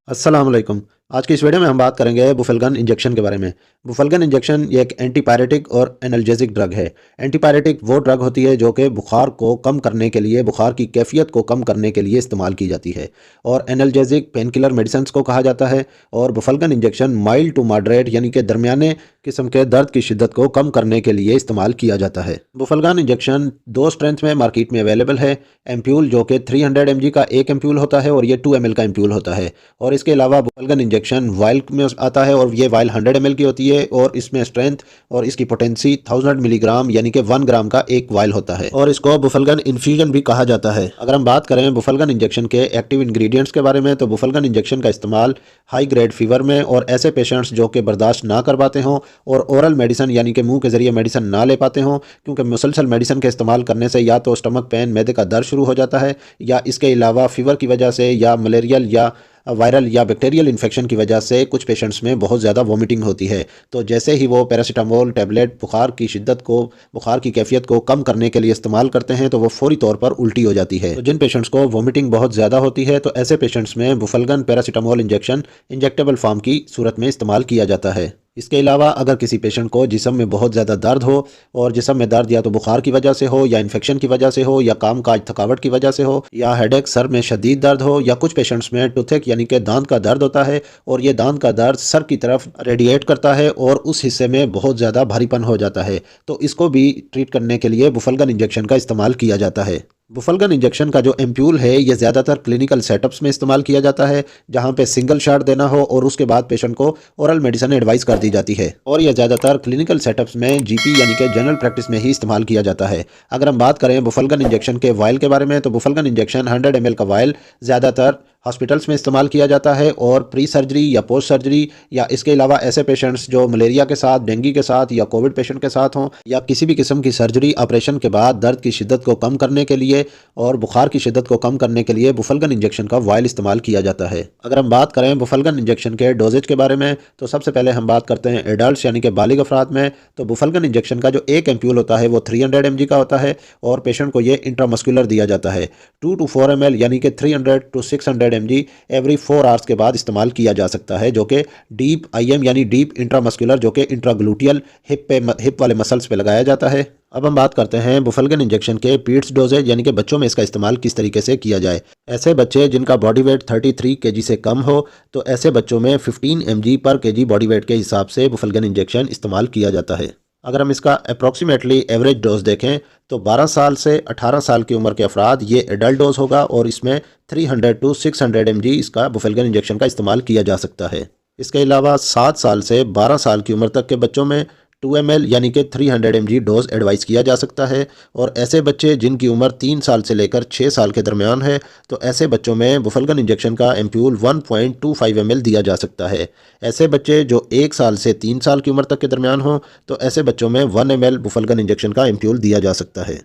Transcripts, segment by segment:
अस्सलाम वालेकुम। आज की इस वीडियो में हम बात करेंगे बुफेलगन इंजेक्शन के बारे में। बुफेलगन इंजेक्शन ये एक एंटीपायरेटिक और एनाल्जेसिक ड्रग है। एंटीपायरेटिक वो ड्रग होती है जो कि बुखार को कम करने के लिए, बुखार की कैफियत को कम करने के लिए इस्तेमाल की जाती है। और एनाल्जेसिक पेन किलर मेडिसिन्स को कहा जाता है। और बुफेलगन इंजेक्शन माइल्ड टू मॉडरेट यानी कि दरमियाने किस्म के दर्द की शिद्दत को कम करने के लिए इस्तेमाल किया जाता है। बुफेलगन इंजेक्शन दो स्ट्रेंथ में मार्केट में अवेलेबल है। एम्प्यूल जो कि 300 mg का एक एम्प्यूल होता है और ये 2 ml का एम्प्यूल होता है। और इसके अलावा बुफेलगन इंजेक्शन वाइल में आता है और ये वाइल 100 ml की होती है और इसमें स्ट्रेंथ और इसकी पोटेंसी 1000 मिलीग्राम यानी कि 1 ग्राम का एक वाइल होता है और इसको बुफेलगन इन्फ्यूजन भी कहा जाता है। अगर हम बात करें बुफेलगन इंजेक्शन के एक्टिव इंग्रेडिएंट्स के बारे में तो बुफेलगन इंजेक्शन का इस्तेमाल हाई ग्रेड फीवर में और ऐसे पेशेंट्स जो कि बर्दाश्त ना कर पाते हों और ओरल मेडिसिन यानी कि मुंह के जरिए मेडिसिन ना ले पाते हों, क्योंकि मुसलसल मेडिसिन के इस्तेमाल करने से या तो स्टमक पेन, मैदे का दर्द शुरू हो जाता है, या इसके अलावा फीवर की वजह से या मलेरियल या वायरल या बैक्टीरियल इन्फेक्शन की वजह से कुछ पेशेंट्स में बहुत ज़्यादा वोमिटिंग होती है। तो जैसे ही वो पैरासीटामोल टैबलेट बुखार की शिद्दत को, बुखार की कैफियत को कम करने के लिए इस्तेमाल करते हैं तो वो फौरी तौर पर उल्टी हो जाती है। तो जिन पेशेंट्स को वोमिटिंग बहुत ज़्यादा होती है तो ऐसे पेशेंट्स में बुफेलगन पैरासीटामोल इंजेक्शन इंजेक्टेबल फॉर्म की सूरत में इस्तेमाल किया जाता है। इसके अलावा अगर किसी पेशेंट को जिस्म में बहुत ज़्यादा दर्द हो और जिस्म में दर्द या तो बुखार की वजह से हो या इन्फेक्शन की वजह से हो या काम काज थकावट की वजह से हो या हेडेक, सर में शदीद दर्द हो, या कुछ पेशेंट्स में टूथेक यानी कि दांत का दर्द होता है और ये दांत का दर्द सर की तरफ रेडिएट करता है और उस हिस्से में बहुत ज़्यादा भारीपन हो जाता है, तो इसको भी ट्रीट करने के लिए बुफेलगन इंजेक्शन का इस्तेमाल किया जाता है। बुफेलगन इंजेक्शन का जो एम्प्यूल है ये ज़्यादातर क्लिनिकल सेटअप्स में इस्तेमाल किया जाता है, जहां पे सिंगल शॉट देना हो और उसके बाद पेशेंट को ओरल मेडिसिन एडवाइस कर दी जाती है। और यह ज़्यादातर क्लिनिकल सेटअप्स में जीपी यानी कि जनरल प्रैक्टिस में ही इस्तेमाल किया जाता है। अगर हम बात करें बुफेलगन इंजेक्शन के वायल के बारे में तो बुफेलगन इंजेक्शन 100 ml का वायल ज़्यादातर हॉस्पिटल्स में इस्तेमाल किया जाता है और प्री सर्जरी या पोस्ट सर्जरी या इसके अलावा ऐसे पेशेंट्स जो मलेरिया के साथ, डेंगू के साथ या कोविड पेशेंट के साथ हों या किसी भी किस्म की सर्जरी ऑपरेशन के बाद दर्द की शिद्दत को कम करने के लिए और बुखार की शिद्दत को कम करने के लिए बुफेलगन इंजेक्शन का वायल इस्तेमाल किया जाता है। अगर हम बात करें बुफेलगन इंजेक्शन के डोजेज के बारे में तो सबसे पहले हम बात करते हैं एडल्ट यानी कि बालिग अफराद में। तो बुफेलगन इंजेक्शन का जो एक एम्प्यूल होता है वो 300 mg का होता है और पेशेंट को ये इंट्रामस्कुलर दिया जाता है। 2 to 4 ml यानी कि 300 to 600 mg एवरी 4 आवर्स के बाद इस्तेमाल किया जा सकता है, जो कि डीप आईएम यानी डीप इंट्रामस्कुलर, जो कि इंट्राग्लूटियल हिप वाले मसल्स पे लगाया जाता है। अब हम बात करते हैं बुफेलगन इंजेक्शन के पीड्स डोजेज यानी कि बच्चों में इसका इस्तेमाल किस तरीके से किया जाए। ऐसे बच्चे जिनका बॉडी वेट 33 kg से कम हो तो ऐसे बच्चों में 15 mg पर kg बॉडी वेट के हिसाब से बुफेलगन इंजेक्शन इस्तेमाल किया जाता है। अगर हम इसका अप्रॉक्सीमेटली एवरेज डोज देखें तो 12 साल से 18 साल की उम्र के अफराद ये एडल्ट डोज होगा और इसमें 300 to 600 mg इसका बुफेलगन इंजेक्शन का इस्तेमाल किया जा सकता है। इसके अलावा 7 साल से 12 साल की उम्र तक के बच्चों में 2 ml यानी कि 300 mg डोज एडवाइस किया जा सकता है। और ऐसे बच्चे जिनकी उम्र 3 साल से लेकर 6 साल के दरमियान है तो ऐसे बच्चों में बुफेलगन इंजेक्शन का एम्प्यूल 1.25 ml दिया जा सकता है। ऐसे बच्चे जो 1 साल से 3 साल की उम्र तक के दरमियान हो तो ऐसे बच्चों में 1 ml बुफेलगन इंजेक्शन का एम्प्यूल दिया जा सकता है।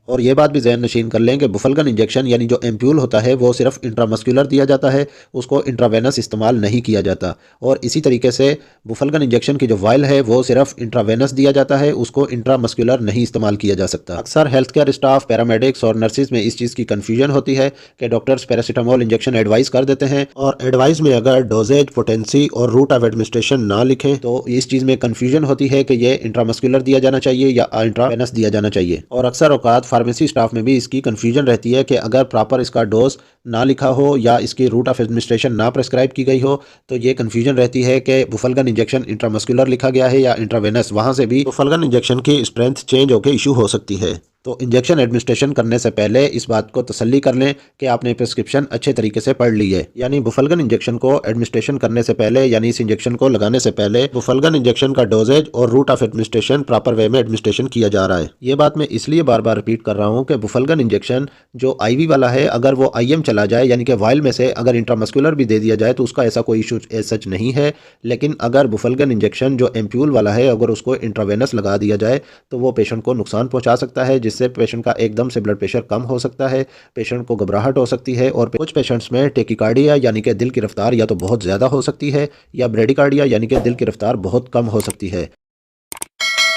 और ये बात भी ज़हन नशीन कर लें कि बुफेलगन इंजेक्शन यानी जो एम्प्यूल होता है वो सिर्फ इंट्रामस्कुलर दिया जाता है, उसको इंट्रावेनस इस्तेमाल नहीं किया जाता। और इसी तरीके से बुफेलगन इंजेक्शन की जो वायल है वो सिर्फ इंट्रावेनस दिया जाता है, उसको इंट्रामस्कुलर नहीं इस्तेमाल किया जा सकता। अक्सर हेल्थ केयर स्टाफ, पैरामेडिक्स और नर्सिस में इस चीज़ की कन्फ्यूजन होती है कि डॉक्टर्स पैरासीटामोल इंजेक्शन एडवाइस कर देते हैं और एडवाइस में अगर डोजेज, पोटेंसी और रूट ऑफ एडमिनिस्ट्रेशन ना लिखें तो इस चीज़ में कन्फ्यूजन होती है कि ये इंट्रामस्कुलर दिया जाना चाहिए या इंट्रावेनस दिया जाना चाहिए। और अक्सर औकात फार्मेसी स्टाफ में भी इसकी कन्फ्यूजन रहती है कि अगर प्रॉपर इसका डोज ना लिखा हो या इसकी रूट ऑफ एडमिनिस्ट्रेशन ना प्रेस्क्राइब की गई हो तो ये कन्फ्यूजन रहती है कि बुफेलगन इंजेक्शन इंट्रामस्कुलर लिखा गया है या इंट्रावेनस, वहां से भी बुफेलगन इंजेक्शन की स्ट्रेंथ चेंज होकर इशू हो सकती है। तो इंजेक्शन एडमिनिस्ट्रेशन करने से पहले इस बात को तसल्ली कर लें कि आपने प्रिस्क्रिप्शन अच्छे तरीके से पढ़ ली है। यानी बुफेलगन इंजेक्शन को एडमिनिस्ट्रेशन करने से पहले यानी इस इंजेक्शन को लगाने से पहले बुफेलगन इंजेक्शन का डोजेज और route of administration proper way में एडमिनिस्ट्रेशन किया जा रहा है। ये बात मैं इसलिए बार बार रिपीट कर रहा हूँ कि बुफेलगन इंजेक्शन जो आईवी वाला है अगर वो आईएम चला जाए यानी कि वायल में से अगर इंट्रामस्कुलर भी दे दिया जाए तो उसका ऐसा कोई इशू सच नहीं है। लेकिन अगर बुफेलगन इंजेक्शन जो एम्प्यूल वाला है अगर उसको इंट्रावेनस लगा दिया जाए तो वो पेशेंट को नुकसान पहुंचा सकता है, जिससे पेशेंट का एकदम से ब्लड प्रेशर कम हो सकता है, पेशेंट को घबराहट हो सकती है और कुछ पेशेंट्स में टेकिकार्डिया यानी कि दिल की रफ्तार या तो बहुत ज़्यादा हो सकती है या ब्रेडिकार्डिया यानी कि दिल की रफ्तार बहुत कम हो सकती है।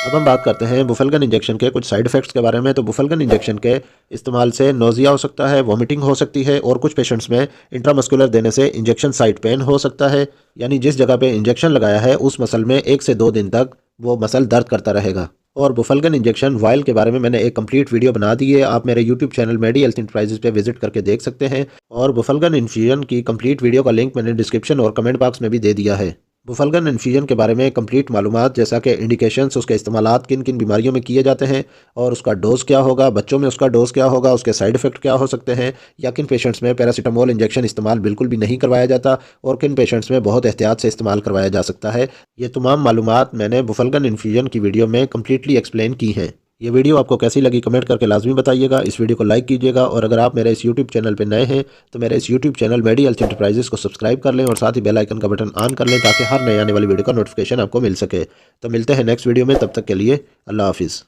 अब हम बात करते हैं बुफलगन इंजेक्शन के कुछ साइड इफ़ेक्ट्स के बारे में। तो बुफलगन इंजेक्शन के इस्तेमाल से नोज़िया हो सकता है, वॉमिटिंग हो सकती है और कुछ पेशेंट्स में इंट्रामस्कुलर देने से इंजेक्शन साइट पेन हो सकता है। यानी जिस जगह पे इंजेक्शन लगाया है उस मसल में 1 से 2 दिन तक वो मसल दर्द करता रहेगा। और बुफलगन इंजेक्शन वायल के बारे में मैंने एक कंप्लीट वीडियो बना दी है, आप मेरे यूट्यूब चैनल मेडी हेल्थ एंटरप्राइजेज पे विजिट करके देख सकते हैं। और बुफलगन इन्फ्यूजन की कंप्लीट वीडियो का लिंक मैंने डिस्क्रिप्शन और कमेंट बॉक्स में भी दे दिया है। बुफलगन इन्फ्यूजन के बारे में कंप्लीट मालूमात जैसा कि इंडिकेशंस, उसके इस्तेमालात किन किन बीमारियों में किए जाते हैं और उसका डोज़ क्या होगा, बच्चों में उसका डोज़ क्या होगा, उसके साइड इफ़ेक्ट क्या हो सकते हैं, या किन पेशेंट्स में पैरासीटामोल इंजेक्शन इस्तेमाल बिल्कुल भी नहीं करवाया जाता और किन पेशेंट्स में बहुत एहतियात से इस्तेमाल करवाया जा सकता है, ये तमाम मालूमात मैंने बुफलगन इन्फ्यूजन की वीडियो में कम्प्लीटली एक्सप्लेन की हैं। ये वीडियो आपको कैसी लगी कमेंट करके लाजमी बताइएगा। इस वीडियो को लाइक कीजिएगा और अगर आप मेरे इस यूट्यूब चैनल पर नए हैं तो मेरे इस यूट्यूब चैनल मेडी हेल्थ एंटरप्राइजेस को सब्सक्राइब कर लें और साथ ही बेल आइकन का बटन ऑन कर लें ताकि हर नए आने वाली वीडियो का नोटिफिकेशन आपको मिल सके। तो मिलते हैं नेक्स्ट वीडियो में, तब तक के लिए अल्लाह हाफिज़।